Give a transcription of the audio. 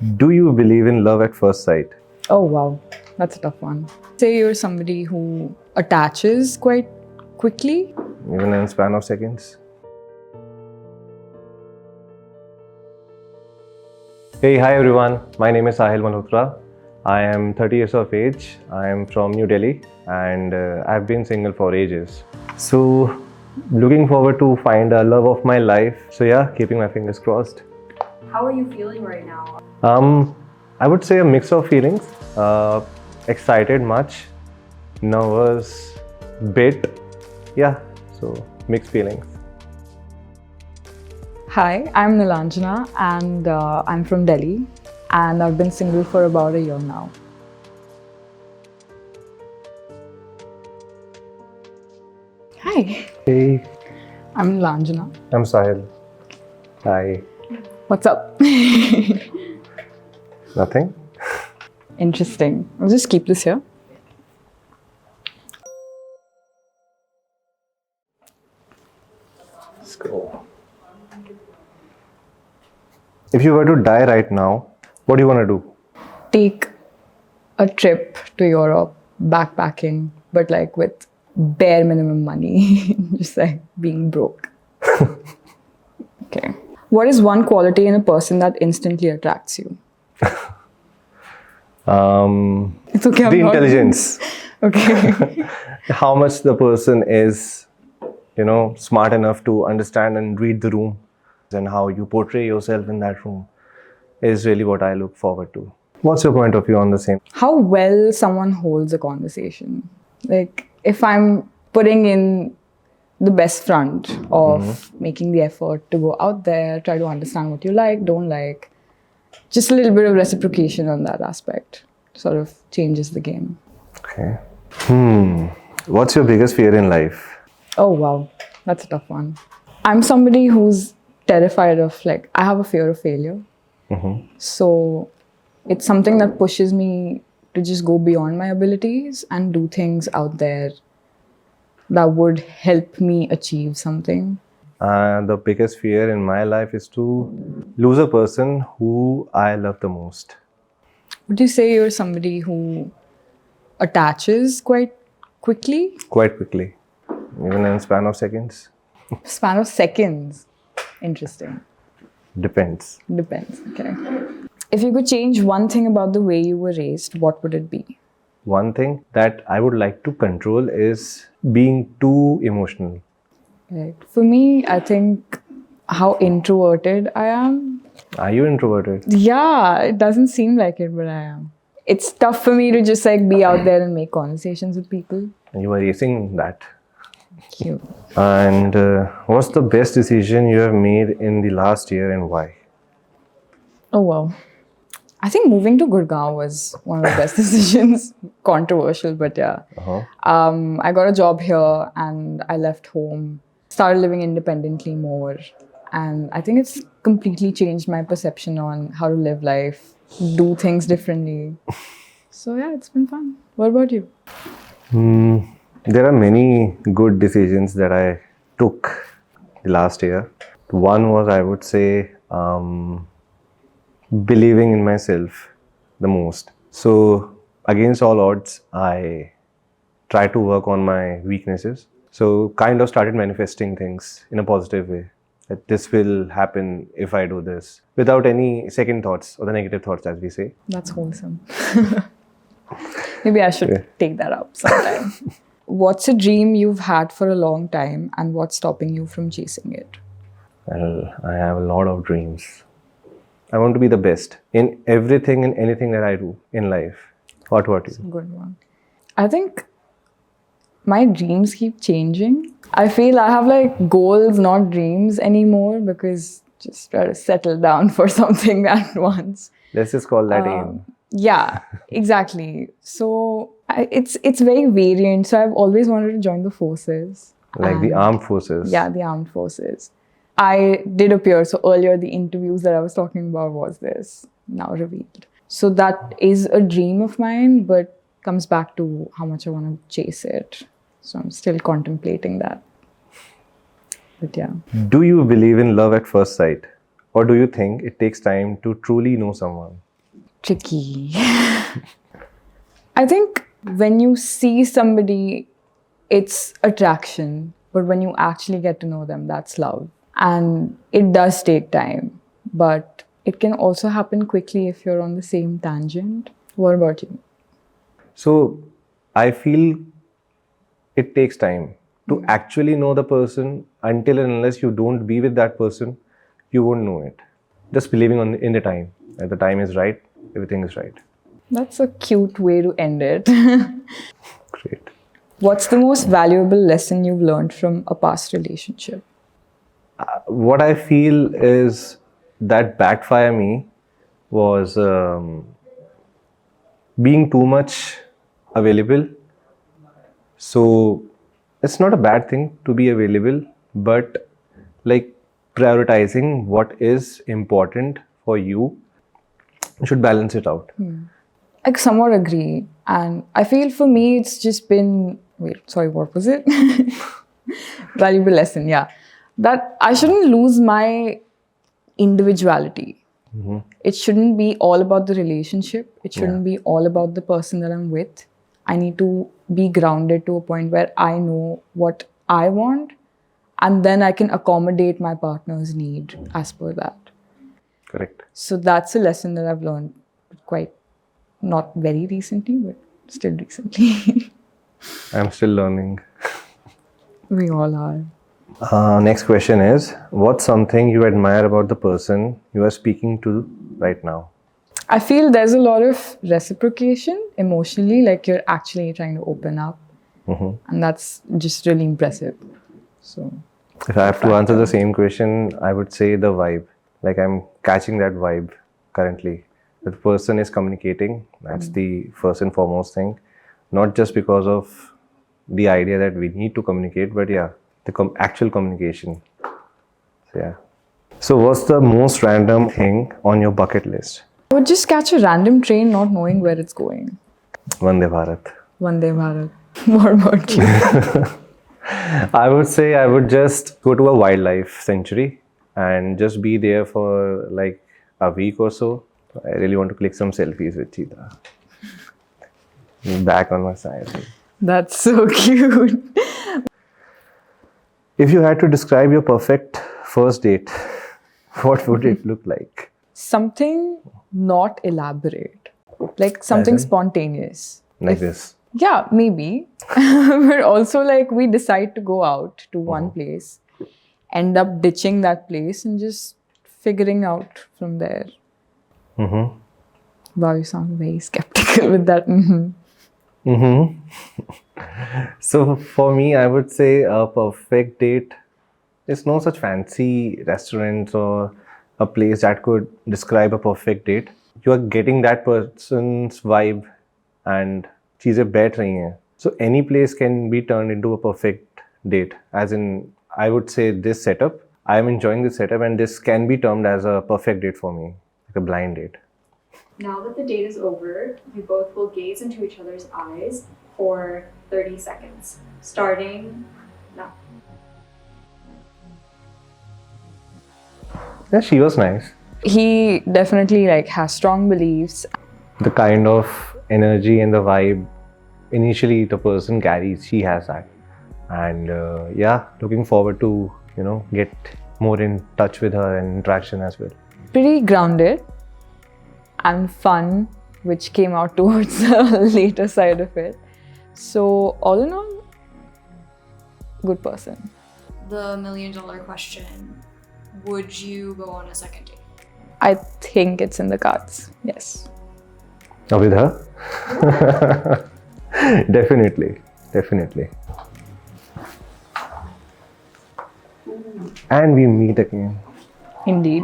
Do you believe in love at first sight? Oh, wow. That's a tough one. Say you're somebody who attaches quite quickly. Even in a span of seconds? Hey, hi everyone. My name is Sahil Malhotra. I am 30 years of age. I am from New Delhi and I've been single for ages. So, looking forward to find a love of my life. So yeah, keeping my fingers crossed. How are you feeling right now? I would say a mix of feelings. Excited much, nervous, bit. Yeah, so mixed feelings. Hi, I'm Nilanjana and I'm from Delhi and I've been single for about a year now. Hi, Hey, I'm Nilanjana. I'm Sahil. Hi. What's up? Nothing? Interesting. I'll just keep this here. Let's go. If you were to die right now, what do you want to do? Take a trip to Europe, backpacking, but like with bare minimum money, just like being broke. Okay. What is one quality in a person that instantly attracts you? It's okay. The intelligence. Okay. How much the person is, smart enough to understand and read the room, and how you portray yourself in that room is really what I look forward to. What's your point of view on the same? How well someone holds a conversation. Like if I'm putting in the best front of making the effort to go out there, try to understand what you like, don't like, just a little bit of reciprocation on that aspect sort of changes the game. Okay. What's your biggest fear in life? Oh, wow. That's a tough one. I'm somebody who's terrified of, I have a fear of failure. So it's something that pushes me to just go beyond my abilities and do things out there that would help me achieve something. The biggest fear in my life is to lose a person who I love the most. Would you say you're somebody who attaches quite quickly? Quite quickly. Even in a span of seconds. Span of seconds. Interesting. Depends. Depends. Okay. If you could change one thing about the way you were raised, what would it be? One thing that I would like to control is being too emotional. Right. For me, I think how introverted I am. Are you introverted? Yeah, it doesn't seem like it, but I am. It's tough for me to just be out there and make conversations with people. You are racing that. Cute. And what's the best decision you have made in the last year and why? Oh, wow. I think moving to Gurgaon was one of the best decisions. Controversial, but yeah. I got a job here and I left home, started living independently more. And I think it's completely changed my perception on how to live life, do things differently. So yeah, it's been fun. What about you? There are many good decisions that I took the last year. One was, I would say, believing in myself the most. So against all odds, I tried to work on my weaknesses. So kind of started manifesting things in a positive way. That this will happen if I do this, without any second thoughts or the negative thoughts, as we say. That's wholesome. Maybe I should take that up sometime. What's a dream you've had for a long time and what's stopping you from chasing it? Well, I have a lot of dreams. I want to be the best in everything and anything that I do in life. What about you? Good one. I think my dreams keep changing. I feel I have goals, not dreams anymore, because just try to settle down for something at once. Let's just call that aim. Yeah, exactly. So it's very variant. So I've always wanted to join the forces. Like the armed forces. Yeah, the armed forces. I did appear. So earlier the interviews that I was talking about was this, now revealed. So that is a dream of mine, but comes back to how much I want to chase it. So I'm still contemplating that. But yeah. Do you believe in love at first sight? Or do you think it takes time to truly know someone? Tricky. I think when you see somebody, it's attraction. But when you actually get to know them, that's love. And it does take time. But it can also happen quickly if you're on the same tangent. What about you? So I feel it takes time to actually know the person. Until and unless you don't be with that person, you won't know it. Just believing in the time. At the time is right, everything is right. That's a cute way to end it. Great. What's the most valuable lesson you've learned from a past relationship? What I feel is that backfire me was being too much available. So it's not a bad thing to be available, but like prioritizing what is important for you, you should balance it out. I somewhat agree. And I feel for me, it's just been, what was it? Valuable lesson, yeah. That I shouldn't lose my individuality. It shouldn't be all about the relationship. It shouldn't be all about the person that I'm with. I need to be grounded to a point where I know what I want, and then I can accommodate my partner's need as per that. Correct. So that's a lesson that I've learned quite, not very recently, but still recently. I'm still learning. We all are. Next question is, what's something you admire about the person you are speaking to right now? I feel there's a lot of reciprocation emotionally, like you're actually trying to open up. And that's just really impressive. So, if I have to answer the same question, I would say the vibe. Like I'm catching that vibe currently. The person is communicating. That's the first and foremost thing. Not just because of the idea that we need to communicate, but yeah, the actual communication. So yeah. So what's the most random thing on your bucket list? I would just catch a random train not knowing where it's going. Vande Bharat. Vande Bharat. What about you? I would say I would just go to a wildlife sanctuary and just be there for like a week or so. I really want to click some selfies with cheetah. Back on my side. That's so cute. If you had to describe your perfect first date, what would it look like? Something not elaborate. Like something spontaneous. Like this. Yeah, maybe. But also like we decide to go out to one place, end up ditching that place and just figuring out from there. Wow, you sound very skeptical with that. So for me, I would say a perfect date is no such fancy restaurant or a place that could describe a perfect date. You are getting that person's vibe and चीजें बैठ रही हैं. So any place can be turned into a perfect date. As in, I would say this setup, I am enjoying this setup and this can be termed as a perfect date for me, like a blind date. Now that the date is over, you both will gaze into each other's eyes for 30 seconds, starting now. Yeah, she was nice. He definitely like has strong beliefs. The kind of energy and the vibe initially the person carries, she has that. And yeah, looking forward to, get more in touch with her and interaction as well. Pretty grounded and fun, which came out towards the later side of it. So all in all, good person. The $1 million question, would you go on a second date? I think it's in the cards, yes. Oh, with her? Definitely. And we meet again. Indeed.